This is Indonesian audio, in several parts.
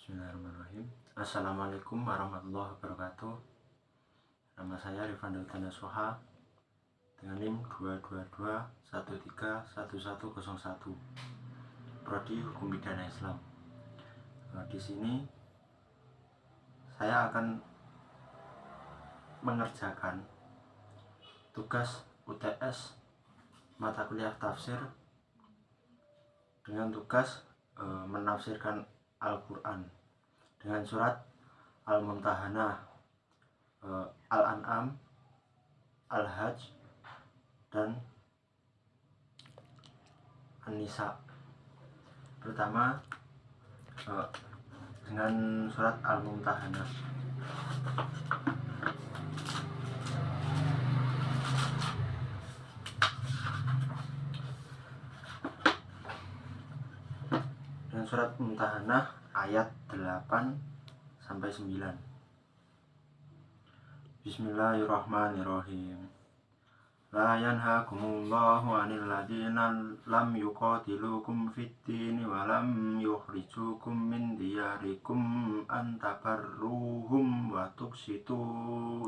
Bismillahirrahmanirrahim. Assalamualaikum warahmatullahi wabarakatuh. Nama saya Rifandel Tanda Soha dengan NIM 222131101, Prodi Hukum Pidana Islam. Di sini saya akan mengerjakan tugas UTS mata kuliah tafsir dengan tugas menafsirkan Al-Quran dengan surat Al-Mumtahanah, Al-An'am, Al-Hajj, dan An-Nisa. Pertama dengan surat Al-Mumtahanah. Dengan surat Mumtahanah ayat 8-9. Bismillahirrahmanirrahim. La yanhakumullahu 'anil ladzina lam yuqatilukum fid-din wa lam yukhrijukum min diyarikum an tabarruhum wa tuqsitu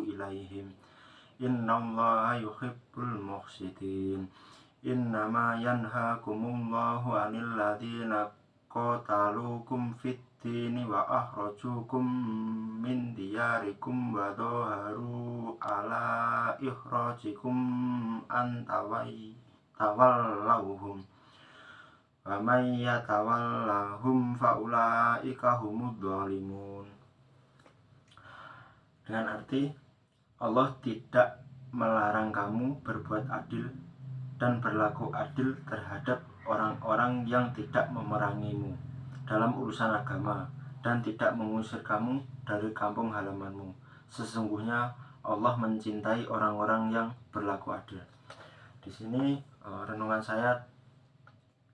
ilaihim. Innallaha yuhibbul muqsitin. Innama yanhakumullahu 'anil ladzina qatalukum fid-dini wa akhrajukum min diyarikum wa dhaharu ala ikhrajikum an tawallawhum wa may yatawallahum fa ulaika humudz zalimun. Dengan arti Allah tidak melarang kamu berbuat adil dan berlaku adil terhadap orang-orang yang tidak memerangimu dalam urusan agama dan tidak mengusir kamu dari kampung halamanmu. Sesungguhnya Allah mencintai orang-orang yang berlaku adil. Di sini renungan saya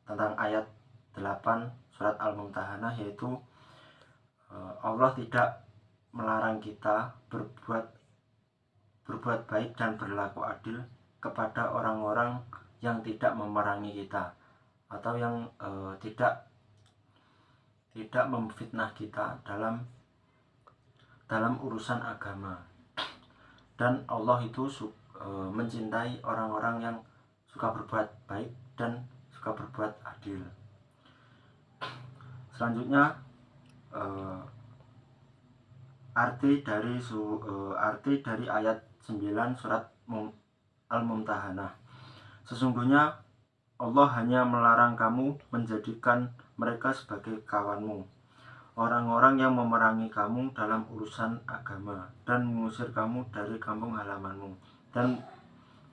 tentang ayat 8 surat Al-Mumtahanah, yaitu Allah tidak melarang kita berbuat baik dan berlaku adil kepada orang-orang yang tidak memerangi kita atau yang tidak memfitnah kita dalam urusan agama. Dan Allah itu mencintai orang-orang yang suka berbuat baik dan suka berbuat adil. Selanjutnya arti dari ayat 9 surat Al-Mumtahanah. Sesungguhnya Allah hanya melarang kamu menjadikan mereka sebagai kawanmu, orang-orang yang memerangi kamu dalam urusan agama dan mengusir kamu dari kampung halamanmu dan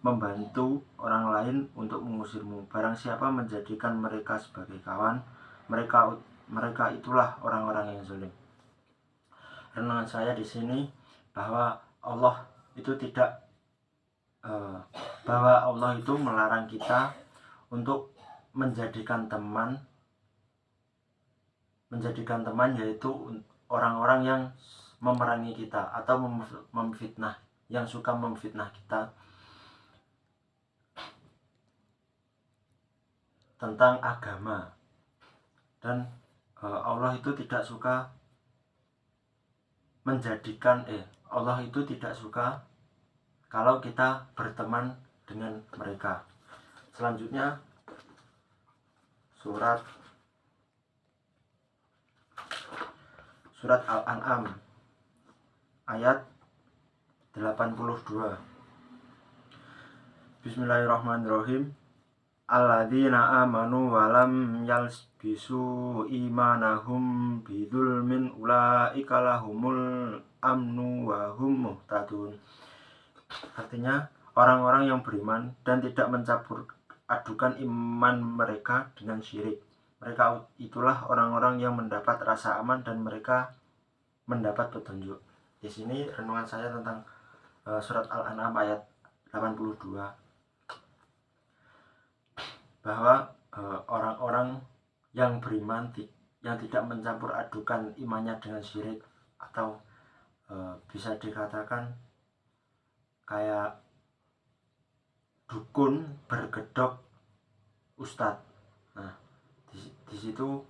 membantu orang lain untuk mengusirmu. Barang siapa menjadikan mereka sebagai kawan, mereka itulah orang-orang yang zalim. Renungan saya di sini bahwa Allah itu melarang kita untuk menjadikan teman, yaitu orang-orang yang memerangi kita atau memfitnah, yang suka memfitnah kita tentang agama. Dan Allah itu tidak suka Allah itu tidak suka kalau kita berteman dengan mereka. Selanjutnya surat Al-An'am ayat 82. Bismillahirrahmanirrahim. Alladzina amanu wa lam yalbisu imanahum bidzulmin ulaika lahumul amnu wa hum muhtadun. Artinya orang-orang yang beriman dan tidak mencampur adukan iman mereka dengan syirik, mereka itulah orang-orang yang mendapat rasa aman dan mereka mendapat petunjuk. Di sini renungan saya tentang surat Al-An'am ayat 82, bahwa orang-orang yang beriman yang tidak mencampur adukan imannya dengan syirik, atau bisa dikatakan kayak dukun bergedok ustadz. Nah, di situ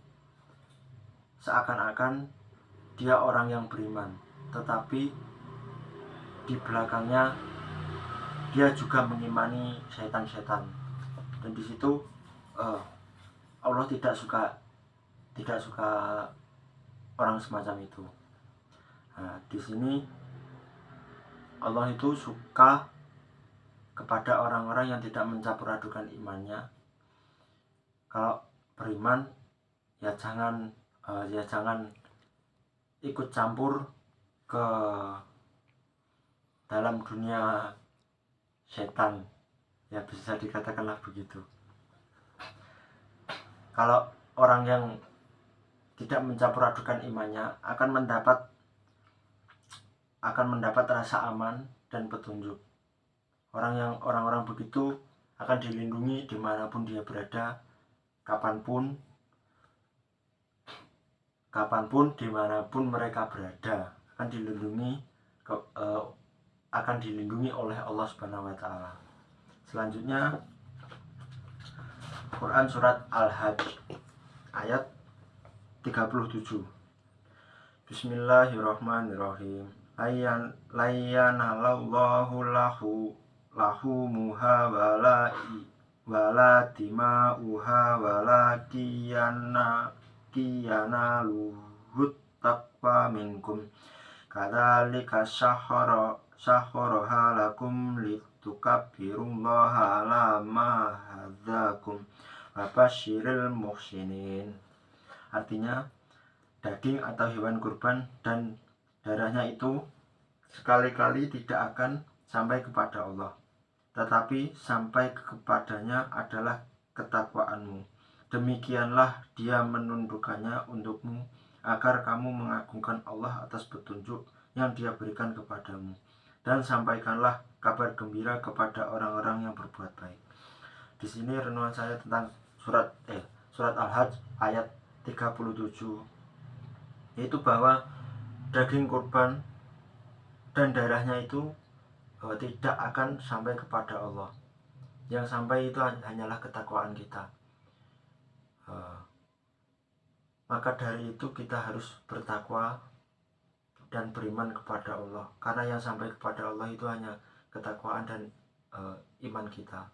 seakan-akan dia orang yang beriman, tetapi di belakangnya dia juga mengimani setan-setan, dan di situ Allah tidak suka orang semacam itu. Nah, di sini Allah itu suka kepada orang-orang yang tidak mencampur adukan imannya. Kalau beriman ya jangan ikut campur ke dalam dunia setan, ya bisa dikatakanlah begitu. Kalau orang yang tidak mencampur adukan imannya akan mendapat rasa aman dan petunjuk. Orang-orang begitu akan dilindungi dimanapun dia berada, kapanpun dimanapun mereka berada, akan dilindungi oleh Allah Subhanahu wa Ta'ala. Selanjutnya Quran surat Al-Hajj ayat 37. Bismillahirrahmanirrahim. Layyanallahu lahumuha wala dima'uha wala kiyanaluhut taqwa minkum kadzalika syahroha lakum litukabbirullaha ala ma hadzakum wa basyiril muhsinin. Artinya, daging atau hewan kurban dan darahnya itu sekali-kali tidak akan sampai kepada Allah, tetapi sampai kepadanya adalah ketakwaanmu. Demikianlah dia menundukkannya untukmu agar kamu mengagungkan Allah atas petunjuk yang dia berikan kepadamu, dan sampaikanlah kabar gembira kepada orang-orang yang berbuat baik. Di sini renungan saya tentang surat Al-Hajj ayat 37, yaitu bahwa daging kurban dan darahnya itu tidak akan sampai kepada Allah. Yang sampai itu hanyalah ketakwaan kita. Maka dari itu kita harus bertakwa dan beriman kepada Allah, karena yang sampai kepada Allah itu hanya ketakwaan dan iman kita.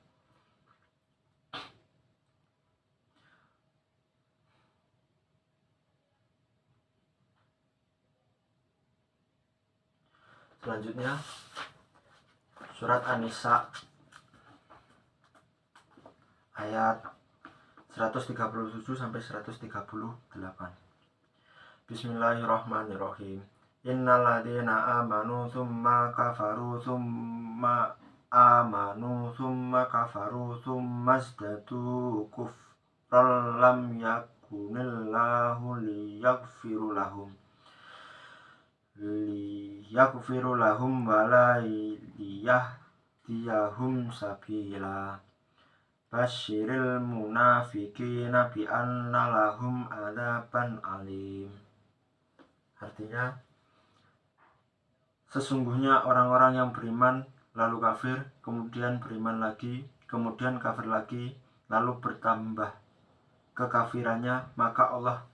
Selanjutnya surat An-Nisa ayat 137 sampai 138. Bismillahirrahmanirrahim. Innalladzina amanu tsumma kafaru tsumma amanu tsumma kafaru tsumma zdadu kufran lam yakunillahu liyaghfiru lahum wala liyahdiyahum sabila. Basyiril munafiqina bi anna lahum adzaban alim. Artinya, sesungguhnya orang-orang yang beriman lalu kafir, kemudian beriman lagi, kemudian kafir lagi, lalu bertambah kekafirannya, maka Allah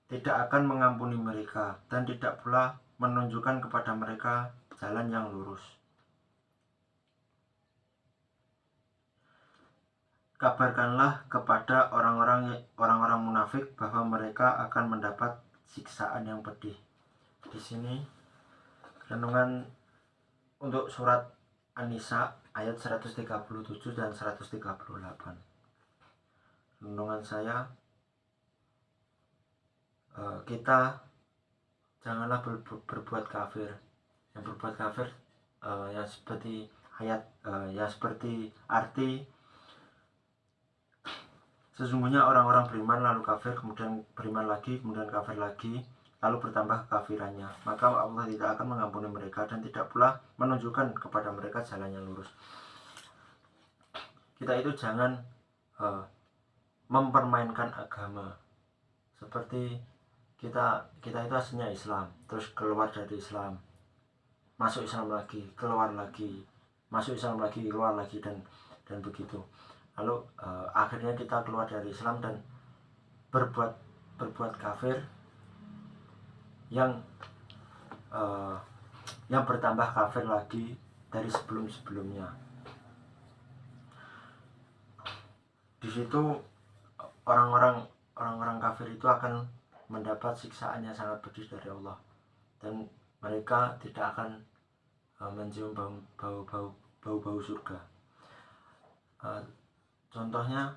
tidak akan mengampuni mereka dan tidak pula menunjukkan kepada mereka jalan yang lurus. Kabarkanlah kepada orang-orang munafik bahwa mereka akan mendapat siksaan yang pedih. Di sini renungan untuk surat An-Nisa ayat 137 dan 138. Renungan saya, kita janganlah berbuat kafir. Yang berbuat kafir ya seperti arti sesungguhnya orang-orang beriman lalu kafir, kemudian beriman lagi, kemudian kafir lagi, lalu bertambah kekafirannya, maka Allah tidak akan mengampuni mereka dan tidak pula menunjukkan kepada mereka jalan yang lurus. Kita itu jangan mempermainkan agama. Seperti kita itu aslinya Islam, terus keluar dari Islam, masuk Islam lagi, keluar lagi, masuk Islam lagi, keluar lagi, dan begitu. Lalu akhirnya kita keluar dari Islam dan berbuat kafir yang bertambah kafir lagi dari sebelum-sebelumnya. Di situ orang-orang kafir itu akan mendapat siksaan yang sangat pedih dari Allah, dan mereka tidak akan mencium bau surga. Contohnya,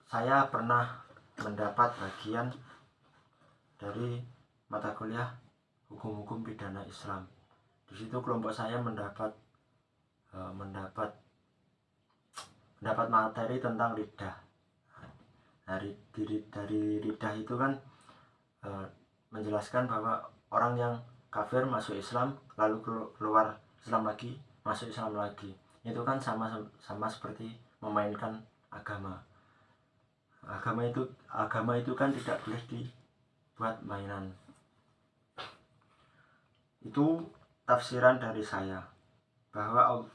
saya pernah mendapat bagian dari mata kuliah hukum-hukum pidana Islam. Di situ kelompok saya mendapat materi tentang ridah. Dari ridah itu kan menjelaskan bahwa orang yang kafir masuk Islam lalu keluar Islam lagi, masuk Islam lagi, itu kan sama seperti memainkan agama. Agama itu kan tidak boleh dibuat mainan. Itu tafsiran dari saya bahwa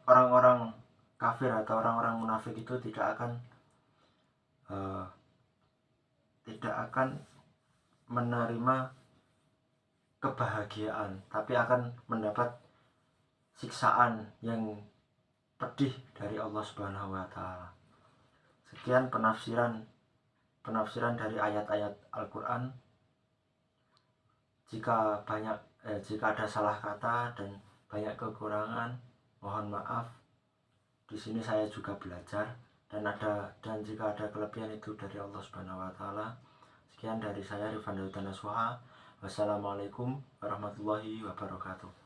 orang-orang kafir atau orang-orang munafik itu tidak akan menerima kebahagiaan, tapi akan mendapat siksaan yang pedih dari Allah Subhanahu wa taala. Sekian penafsiran dari ayat-ayat Al-Qur'an. Jika ada salah kata dan banyak kekurangan, mohon maaf. Di sini saya juga belajar, dan jika ada kelebihan itu dari Allah Subhanahu wa taala. Sekian dari saya, Rifan Dauda Nasuha. Wassalamualaikum warahmatullahi wabarakatuh.